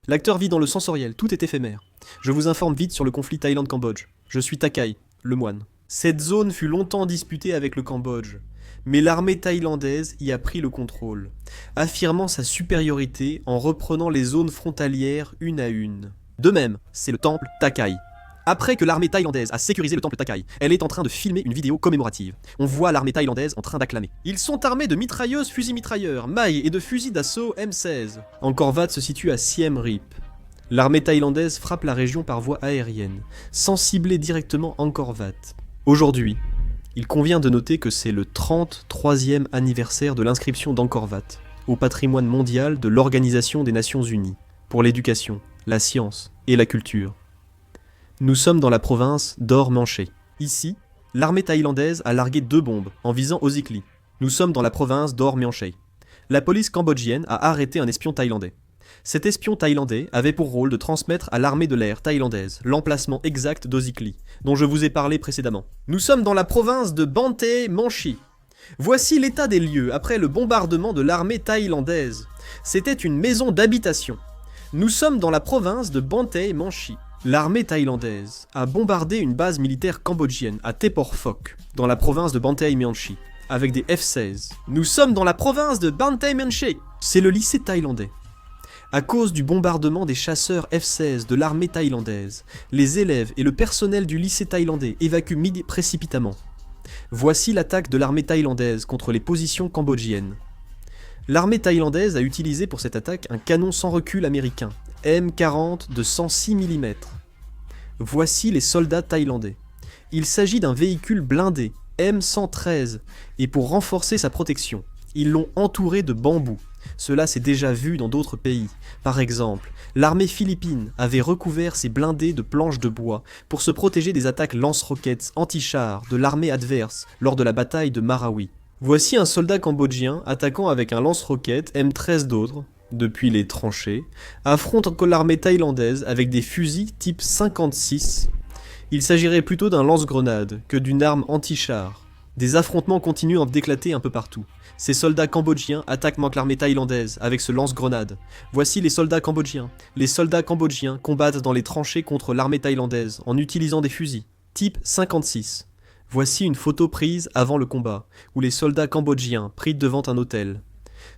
L'acteur vit dans le sensoriel, tout est éphémère. Je vous informe vite sur le conflit Thaïlande-Cambodge. Je suis Takai, le moine. Cette zone fut longtemps disputée avec le Cambodge, mais l'armée thaïlandaise y a pris le contrôle, affirmant sa supériorité en reprenant les zones frontalières une à une. De même, c'est le temple Takai. Après que l'armée thaïlandaise a sécurisé le temple Takai, elle est en train de filmer une vidéo commémorative. On voit l'armée thaïlandaise en train d'acclamer. Ils sont armés de mitrailleuses fusils-mitrailleurs, mailles et de fusils d'assaut M16. Angkor Wat se situe à Siem Reap. L'armée thaïlandaise frappe la région par voie aérienne, sans cibler directement Angkor Wat. Aujourd'hui, il convient de noter que c'est le 33e anniversaire de l'inscription d'Angkor Wat au patrimoine mondial de l'Organisation des Nations Unies pour l'éducation, la science et la culture. Nous sommes dans la province d'Or-Manché. Ici, l'armée thaïlandaise a largué 2 bombes en visant Ozikli. Nous sommes dans la province d'Or-Manché. La police cambodgienne a arrêté un espion thaïlandais. Cet espion thaïlandais avait pour rôle de transmettre à l'armée de l'air thaïlandaise l'emplacement exact d'Ozikli, dont je vous ai parlé précédemment. Nous sommes dans la province de Banteay Manchi. Voici l'état des lieux après le bombardement de l'armée thaïlandaise. C'était une maison d'habitation. Nous sommes dans la province de Banteay Manchi. L'armée thaïlandaise a bombardé une base militaire cambodgienne à Tepor Phoc, dans la province de Banteay Manchi, avec des F-16. Nous sommes dans la province de Banteay Manchi. C'est le lycée thaïlandais. À cause du bombardement des chasseurs F-16 de l'armée thaïlandaise, les élèves et le personnel du lycée thaïlandais évacuent précipitamment. Voici l'attaque de l'armée thaïlandaise contre les positions cambodgiennes. L'armée thaïlandaise a utilisé pour cette attaque un canon sans recul américain, M40 de 106 mm. Voici les soldats thaïlandais. Il s'agit d'un véhicule blindé, M113, et pour renforcer sa protection, ils l'ont entouré de bambous. Cela s'est déjà vu dans d'autres pays. Par exemple, l'armée philippine avait recouvert ses blindés de planches de bois pour se protéger des attaques lance-roquettes anti-chars de l'armée adverse lors de la bataille de Marawi. Voici un soldat cambodgien attaquant avec un lance-roquettes M13 d'autres, depuis les tranchées, affronte encore l'armée thaïlandaise avec des fusils type 56. Il s'agirait plutôt d'un lance-grenade que d'une arme anti-char. Des affrontements continuent d'éclater un peu partout. Ces soldats cambodgiens attaquent l'armée thaïlandaise avec ce lance-grenade. Voici les soldats cambodgiens. Les soldats cambodgiens combattent dans les tranchées contre l'armée thaïlandaise en utilisant des fusils, type 56. Voici une photo prise avant le combat, où les soldats cambodgiens prient devant un autel.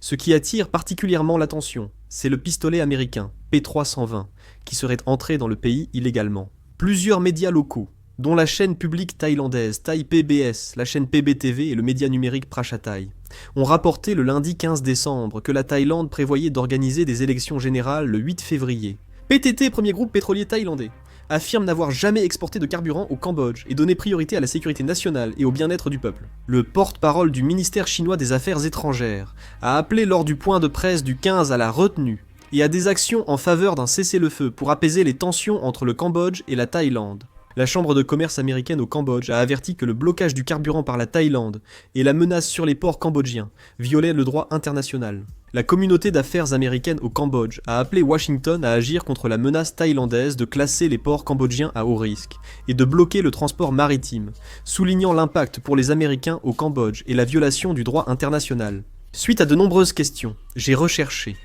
Ce qui attire particulièrement l'attention, c'est le pistolet américain, P320, qui serait entré dans le pays illégalement. Plusieurs médias locaux, dont la chaîne publique thaïlandaise Thai PBS, la chaîne PBTV et le média numérique Prachathai, ont rapporté le lundi 15 décembre que la Thaïlande prévoyait d'organiser des élections générales le 8 février. PTT, premier groupe pétrolier thaïlandais, affirme n'avoir jamais exporté de carburant au Cambodge et donné priorité à la sécurité nationale et au bien-être du peuple. Le porte-parole du ministère chinois des Affaires étrangères a appelé lors du point de presse du 15 à la retenue et à des actions en faveur d'un cessez-le-feu pour apaiser les tensions entre le Cambodge et la Thaïlande. La Chambre de commerce américaine au Cambodge a averti que le blocage du carburant par la Thaïlande et la menace sur les ports cambodgiens violaient le droit international. La communauté d'affaires américaine au Cambodge a appelé Washington à agir contre la menace thaïlandaise de classer les ports cambodgiens à haut risque et de bloquer le transport maritime, soulignant l'impact pour les Américains au Cambodge et la violation du droit international. Suite à de nombreuses questions, j'ai recherché.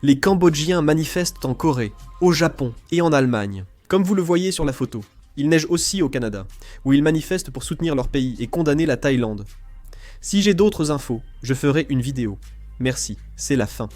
Les Cambodgiens manifestent en Corée, au Japon et en Allemagne, comme vous le voyez sur la photo. Il neige aussi au Canada, où ils manifestent pour soutenir leur pays et condamner la Thaïlande. Si j'ai d'autres infos, je ferai une vidéo. Merci, c'est la fin.